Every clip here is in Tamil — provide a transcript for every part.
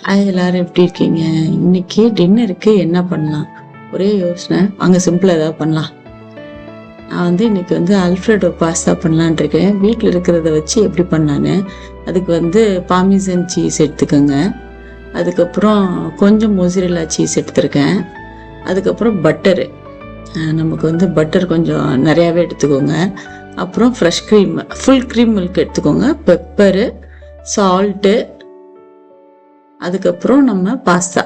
எல்லாரும் எப்படி இருக்கீங்க? இன்னைக்கு டின்னருக்கு என்ன பண்ணலாம்? ஒரே யோசனை. வாங்க சிம்பிளா ஏதாவது பண்ணலாம். நான் இன்னைக்கு அல்ஃப்ரெடோ பாஸ்தா பண்ணலான் இருக்கேன். வீட்டில் இருக்கிறத வச்சு எப்படி பண்ணலான்னு. அதுக்கு பார்மிசன் சீஸ் எடுத்துக்கோங்க. அதுக்கப்புறம் கொஞ்சம் மொசரெல்லா சீஸ் எடுத்துருக்கேன். அதுக்கப்புறம் பட்டரு. நமக்கு பட்டர் கொஞ்சம் நிறையாவே எடுத்துக்கோங்க. அப்புறம் fresh cream, full cream milk எடுத்துக்கோங்க. பெப்பரு, சால்ட்டு, அதுக்கப்புறம் நம்ம பாஸ்தா,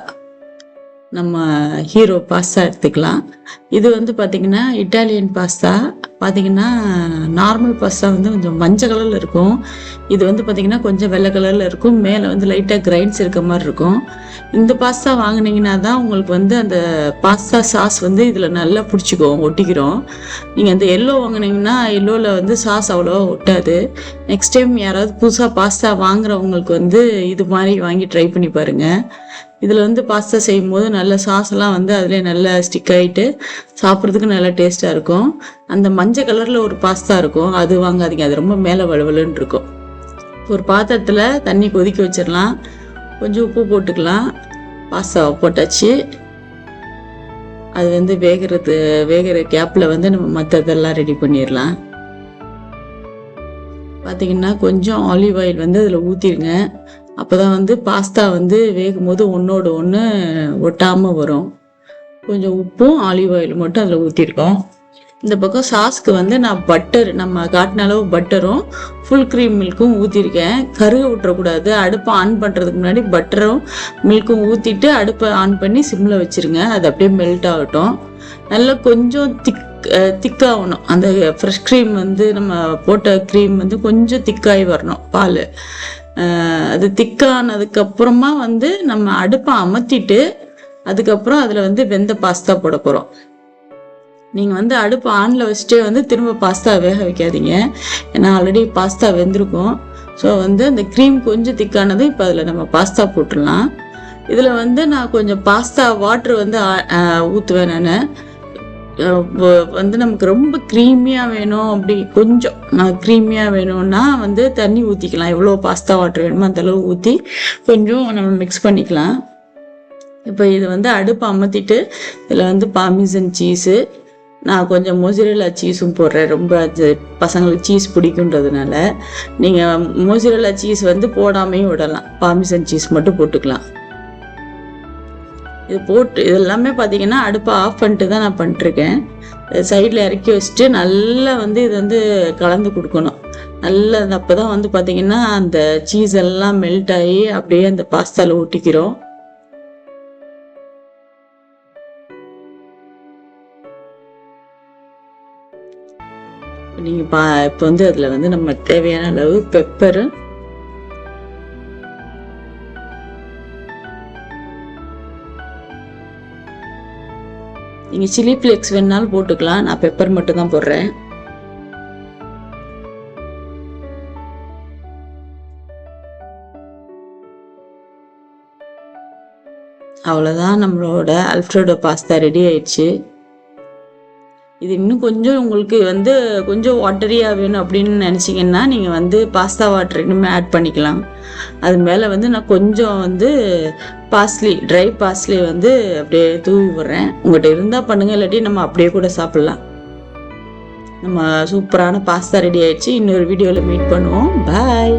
நம்ம ஹீரோ பாஸ்தா எடுத்துக்கலாம். இது பார்த்திங்கன்னா இட்டாலியன் பாஸ்தா. பார்த்திங்கன்னா நார்மல் பாஸ்தா கொஞ்சம் மஞ்சள் கலரில் இருக்கும். இது பார்த்திங்கன்னா கொஞ்சம் வெள்ளை கலரில் இருக்கும். மேலே லைட்டாக கிரைண்ட்ஸ் இருக்க மாதிரி இருக்கும். இந்த பாஸ்தா வாங்கினீங்கன்னா தான் உங்களுக்கு அந்த பாஸ்தா சாஸ் இதில் நல்லா பிடிச்சிக்கும், ஒட்டிக்கிறோம். நீங்கள் அந்த எல்லோ வாங்கினீங்கன்னா எல்லோவில் சாஸ் அவ்வளோவா ஒட்டாது. நெக்ஸ்ட் டைம் யாராவது புதுசாக பாஸ்தா வாங்குறவங்களுக்கு இது மாதிரி வாங்கி ட்ரை பண்ணி பாருங்கள். இதில் பாஸ்தா செய்யும் போது நல்ல சாஸ்லாம் அதிலே நல்லா ஸ்டிக் ஆகிட்டு சாப்பிட்றதுக்கு நல்லா டேஸ்ட்டாக இருக்கும். அந்த மஞ்சள் கலரில் ஒரு பாஸ்தா இருக்கும், அது வாங்காதீங்க. அது ரொம்ப மேலே வலுவலுன்னு இருக்கும். ஒரு பாத்திரத்தில் தண்ணி கொதிக்க வச்சிடலாம். கொஞ்சம் உப்பு போட்டுக்கலாம். பாஸ்தாவை போட்டாச்சு. அது வேகிற கேப்பில் நம்ம மற்றதெல்லாம் ரெடி பண்ணிடலாம். பார்த்திங்கன்னா கொஞ்சம் ஆலிவ் ஆயில் அதில் ஊற்றிடுங்க. அப்போ தான் பாஸ்தா வேகும் போது ஒன்றோடு ஒன்று ஒட்டாமல் வரும். கொஞ்சம் உப்பும் ஆலிவ் ஆயில் மட்டும் அதில் ஊற்றிருக்கோம். இந்த பக்கம் சாஸ்க்கு நான் பட்டர், நம்ம காட்டின அளவு பட்டரும் ஃபுல் க்ரீம் மில்க்கும் ஊற்றிருக்கேன். கருக விட்டுறக்கூடாது. அடுப்பை ஆன் பண்ணுறதுக்கு முன்னாடி பட்டரும் மில்க்கும் ஊற்றிட்டு அடுப்பை ஆன் பண்ணி சிம்மில் வச்சுருங்க. அது அப்படியே மெல்ட் ஆகட்டும். நல்லா கொஞ்சம் திக்காகணும். அந்த ஃப்ரெஷ் க்ரீம் நம்ம போட்ட க்ரீம் கொஞ்சம் திக்காகி வரணும். பால் அது திக்கானதுக்கப்புறமா நம்ம அடுப்பை அமர்த்திட்டு அதுக்கப்புறம் அதில் வெந்த பாஸ்தா போட போகிறோம். நீங்கள் அடுப்பு ஆனில் வச்சுட்டே திரும்ப பாஸ்தா வேக வைக்காதீங்க. ஏன்னா ஆல்ரெடி பாஸ்தா வெந்திருக்கும். ஸோ அந்த க்ரீம் கொஞ்சம் திக்கானது இப்போ அதில் நம்ம பாஸ்தா போட்டுடலாம். இதில் நான் கொஞ்சம் பாஸ்தா வாட்ரு ஊற்றுவேன். நான் நமக்கு ரொம்ப க்ரீமியாக வேணும், அப்படி கொஞ்சம் க்ரீமியாக வேணும்னா தண்ணி ஊற்றிக்கலாம். எவ்வளோ பாஸ்தா வாட்டர் வேணுமோ அந்தளவு ஊற்றி கொஞ்சம் நம்ம மிக்ஸ் பண்ணிக்கலாம். இப்போ இது அடுப்பை அமர்த்திட்டு இதில் பார்மிசன் சீஸு, நான் கொஞ்சம் மொசரெல்லா சீஸும் போடுறேன். ரொம்ப பசங்களுக்கு சீஸ் பிடிக்குன்றதுனால நீங்கள் மொசரெல்லா சீஸ் போடாமையும் விடலாம். பார்மிசன் சீஸ் மட்டும் போட்டுக்கலாம். இது போட்டு இதெல்லாமே பார்த்தீங்கன்னா அடுப்பை ஆஃப் பண்ணிட்டு தான் நான் பண்ணிட்டுருக்கேன். சைடில் இறக்கி வச்சுட்டு நல்லா இது கலந்து கொடுக்கணும். நல்லா அப்போ தான் பார்த்தீங்கன்னா அந்த சீஸ் எல்லாம் மெல்ட் ஆகி அப்படியே அந்த பாஸ்தாவில் ஊட்டிக்கிறோம். நீங்கள் இப்போ அதில் நம்ம தேவையான அளவு பெப்பரு, நீங்கள் சில்லி ஃப்ளேக்ஸ் வேணுனாலும் போட்டுக்கலாம். நான் பெப்பர் மட்டும் தான் போடுறேன். அவ்வளோதான், நம்மளோட அல்ஃப்ரெடோ பாஸ்தா ரெடி ஆயிடுச்சு. இது இன்னும் கொஞ்சம் உங்களுக்கு கொஞ்சம் வாட்டரியாக வேணும் அப்படின்னு நினச்சிங்கன்னா நீங்கள் பாஸ்தா வாட்டர் இன்னுமே ஆட் பண்ணிக்கலாம். அது மேலே நான் கொஞ்சம் பாஸ்லி, ட்ரை பாஸ்லி அப்படியே தூவி விடுறேன். உங்கள்கிட்ட இருந்தால் பண்ணுங்கள், இல்லாட்டி நம்ம அப்படியே கூட சாப்பிட்லாம். நம்ம சூப்பரான பாஸ்தா ரெடி ஆயிடுச்சு. இன்னொரு வீடியோவில் மீட் பண்ணுவோம். பாய்.